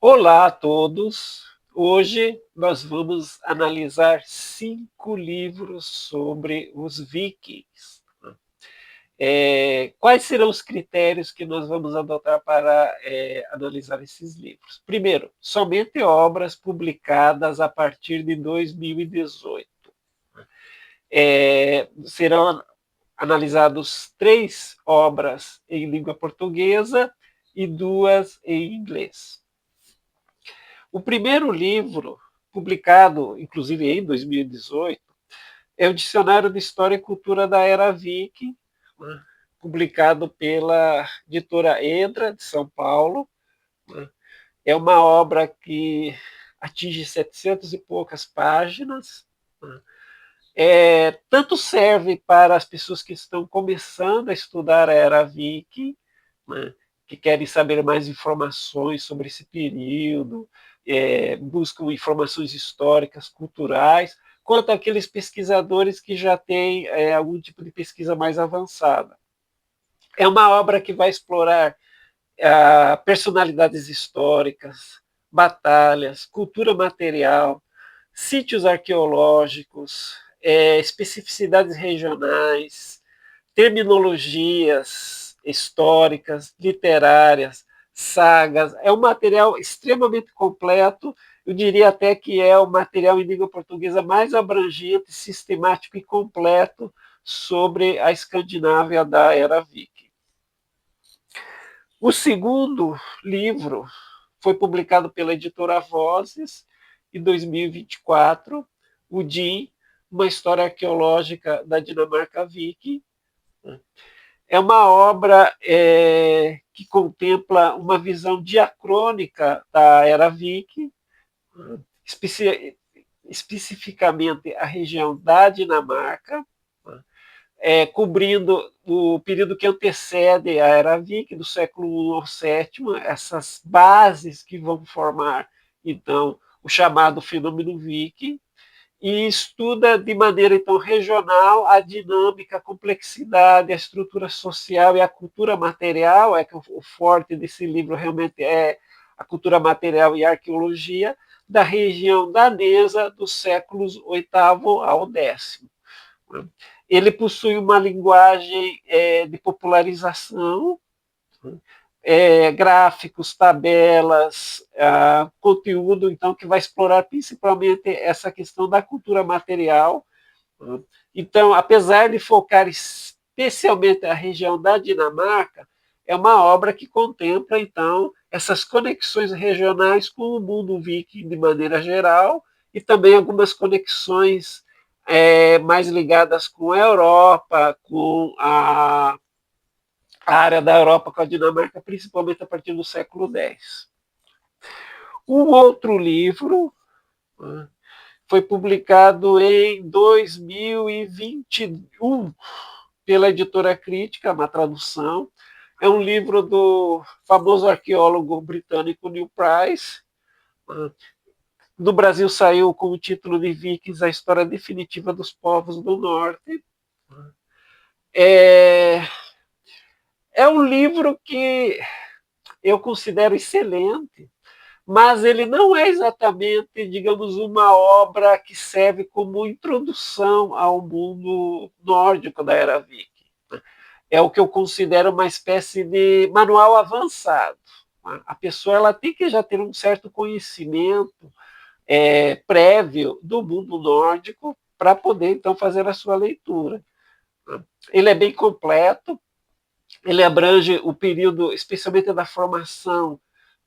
Olá a todos! Hoje nós vamos analisar 5 livros sobre os Vikings. Quais serão os critérios que nós vamos adotar para analisar esses livros? Primeiro, somente obras publicadas a partir de 2018. Serão analisados 3 obras em língua portuguesa e 2 em inglês. O primeiro livro, publicado inclusive em 2018, é o Dicionário de História e Cultura da Era Viking, né, publicado pela editora Edra, de São Paulo. Né. É uma obra que atinge 700 e poucas páginas. Né. Tanto serve para as pessoas que estão começando a estudar a Era Viking, né, que querem saber mais informações sobre esse período, buscam informações históricas, culturais, quanto aqueles pesquisadores que já têm algum tipo de pesquisa mais avançada. É uma obra que vai explorar personalidades históricas, batalhas, cultura material, sítios arqueológicos, especificidades regionais, terminologias históricas, literárias, sagas. É um material extremamente completo. Eu diria até que é o material em língua portuguesa mais abrangente, sistemático e completo sobre a Escandinávia da Era Viking. O segundo livro foi publicado pela editora Vozes em 2024, o Din, uma história arqueológica da Dinamarca Viking. É uma obra que contempla uma visão diacrônica da Era Viking, especificamente a região da Dinamarca, cobrindo o período que antecede a Era Viking, do século I ao VII, essas bases que vão formar, então, o chamado fenômeno Viking, e estuda de maneira então regional a dinâmica, a complexidade, a estrutura social e a cultura material. É que o forte desse livro realmente é a cultura material e a arqueologia da região danesa dos séculos VIII ao X. Ele possui uma linguagem de popularização, gráficos, tabelas, conteúdo então que vai explorar principalmente essa questão da cultura material. Então, apesar de focar especialmente a região da Dinamarca, é uma obra que contempla então essas conexões regionais com o mundo viking de maneira geral e também algumas conexões mais ligadas com a Europa, com a área da Europa com a Dinamarca, principalmente a partir do século X. Um outro livro foi publicado em 2021 pela editora Crítica, uma tradução. É um livro do famoso arqueólogo britânico Neil Price. No Brasil saiu com o título de Vikings, a história definitiva dos povos do norte. É um livro que eu considero excelente, mas ele não é exatamente, digamos, uma obra que serve como introdução ao mundo nórdico da Era Viking. É o que eu considero uma espécie de manual avançado. A pessoa ela tem que já ter um certo conhecimento prévio do mundo nórdico para poder, então, fazer a sua leitura. Ele é bem completo, ele abrange o período, especialmente da formação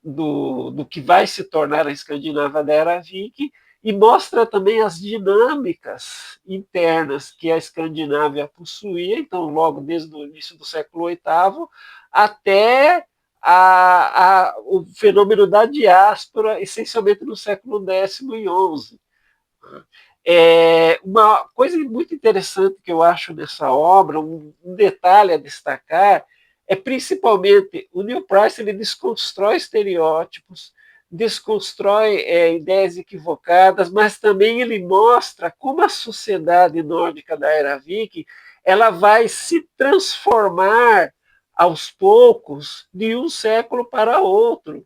do que vai se tornar a Escandinávia da Era Viking, e mostra também as dinâmicas internas que a Escandinávia possuía, então, logo desde o início do século VIII até o fenômeno da diáspora, essencialmente no século X e XI. Uma coisa muito interessante que eu acho nessa obra, um detalhe a destacar, é principalmente o Neil Price. Ele desconstrói estereótipos, desconstrói ideias equivocadas, mas também ele mostra como a sociedade nórdica da Era Viking ela vai se transformar aos poucos de um século para outro.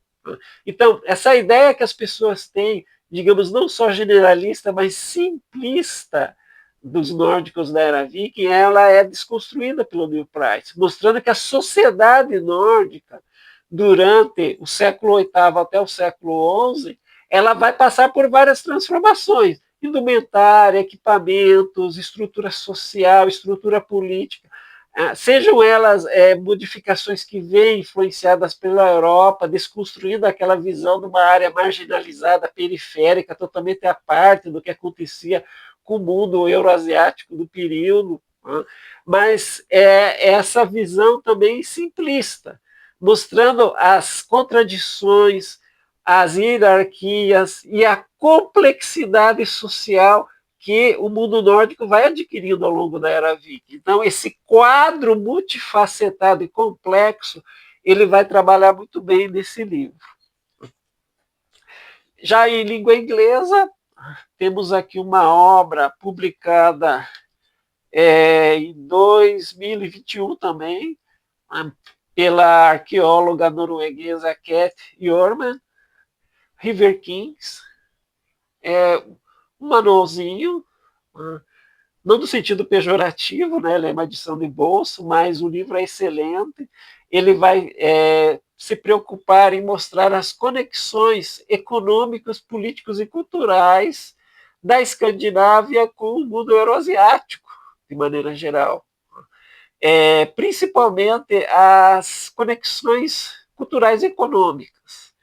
Então, essa ideia que as pessoas têm, digamos, não só generalista, mas simplista dos nórdicos da era viking, ela é desconstruída pelo Neil Price, mostrando que a sociedade nórdica, durante o século VIII até o século XI, ela vai passar por várias transformações, indumentária, equipamentos, estrutura social, estrutura política, sejam elas modificações que vêm influenciadas pela Europa, desconstruindo aquela visão de uma área marginalizada, periférica, totalmente à parte do que acontecia com o mundo euroasiático do período, né? Mas essa visão também simplista, mostrando as contradições, as hierarquias e a complexidade social que o mundo nórdico vai adquirindo ao longo da Era Viking. Então, esse quadro multifacetado e complexo, ele vai trabalhar muito bem nesse livro. Já em língua inglesa, temos aqui uma obra publicada em 2021 também, pela arqueóloga norueguesa Cat Jorman, River Kings. É um manualzinho, não no sentido pejorativo, né? Ele é uma edição de bolso, mas o livro é excelente. Ele vai se preocupar em mostrar as conexões econômicas, políticas e culturais da Escandinávia com o mundo euroasiático, de maneira geral. Principalmente as conexões culturais e econômicas,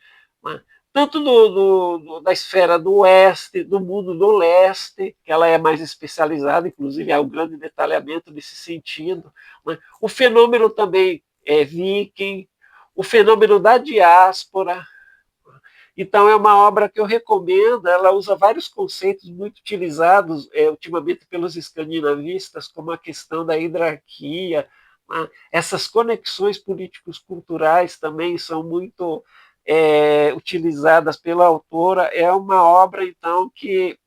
né? Tanto da esfera do oeste, do mundo do leste, que ela é mais especializada, inclusive há um grande detalhamento nesse sentido, né? O fenômeno também viking, o fenômeno da diáspora. Então, é uma obra que eu recomendo. Ela usa vários conceitos muito utilizados ultimamente pelos escandinavistas, como a questão da hierarquia. Né? Essas conexões políticos culturais também são muito utilizadas pela autora. É uma obra, então, que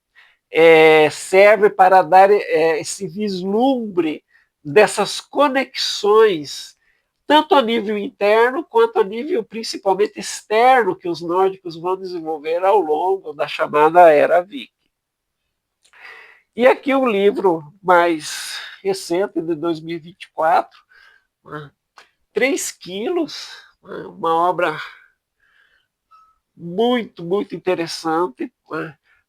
serve para dar esse vislumbre dessas conexões tanto a nível interno quanto a nível principalmente externo que os nórdicos vão desenvolver ao longo da chamada Era Viking. E aqui um livro mais recente, de 2024, 3 quilos, uma obra muito, muito interessante,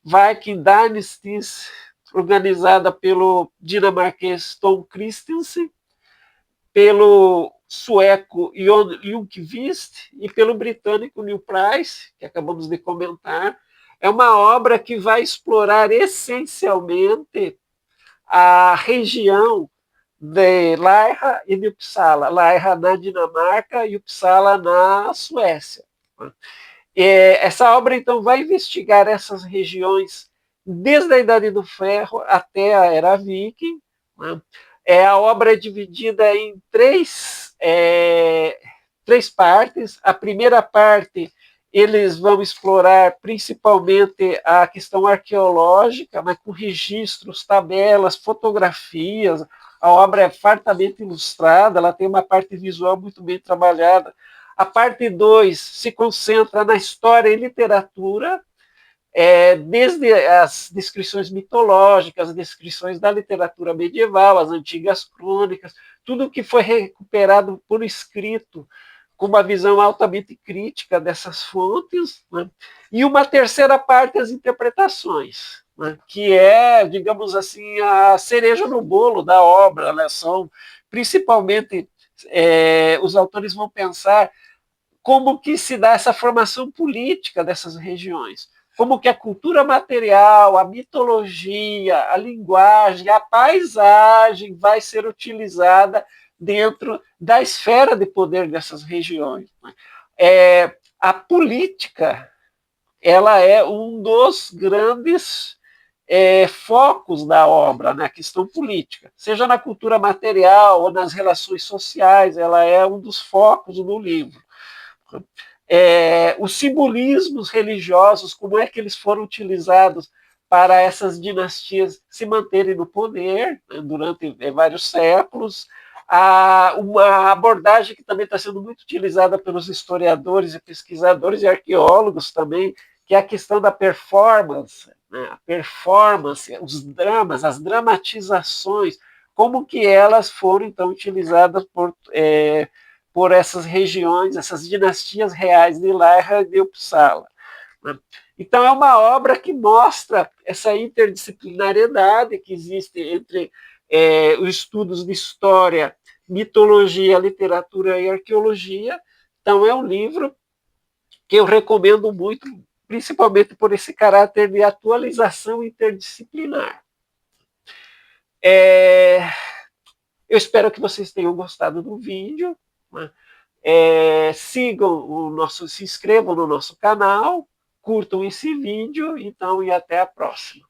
Viking Dynasties, organizada pelo dinamarquês Tom Christensen, pelo sueco Jon Ljungqvist e pelo britânico Neil Price, que acabamos de comentar. É uma obra que vai explorar essencialmente a região de Laiha e de Uppsala, Laiha na Dinamarca e Uppsala na Suécia. Essa obra, então, vai investigar essas regiões desde a Idade do Ferro até a Era Viking. A obra é dividida em três partes. A primeira parte, eles vão explorar principalmente a questão arqueológica, mas com registros, tabelas, fotografias. A obra é fartamente ilustrada, ela tem uma parte visual muito bem trabalhada. A parte 2 se concentra na história e literatura, desde as descrições mitológicas, as descrições da literatura medieval, as antigas crônicas, tudo que foi recuperado por escrito, com uma visão altamente crítica dessas fontes, né? E uma terceira parte, as interpretações, né? Que é, digamos assim, a cereja no bolo da obra, né? São principalmente os autores vão pensar como que se dá essa formação política dessas regiões, como que a cultura material, a mitologia, a linguagem, a paisagem vai ser utilizada dentro da esfera de poder dessas regiões. A política, ela é um dos grandes focos da obra, na questão política, seja na cultura material ou nas relações sociais, ela é um dos focos do livro. Os simbolismos religiosos, como é que eles foram utilizados para essas dinastias se manterem no poder, né, durante vários séculos, Uma abordagem que também está sendo muito utilizada pelos historiadores e pesquisadores e arqueólogos também, que é a questão da performance, né? A performance, os dramas, as dramatizações, como que elas foram então utilizadas por essas regiões, essas dinastias reais de Laira e de Uppsala. Né? Então é uma obra que mostra essa interdisciplinariedade que existe entre os estudos de história, mitologia, literatura e arqueologia. Então é um livro que eu recomendo muito, principalmente por esse caráter de atualização interdisciplinar. Eu espero que vocês tenham gostado do vídeo. Né? Sigam o nosso, se inscrevam no nosso canal, curtam esse vídeo, então, e até a próxima.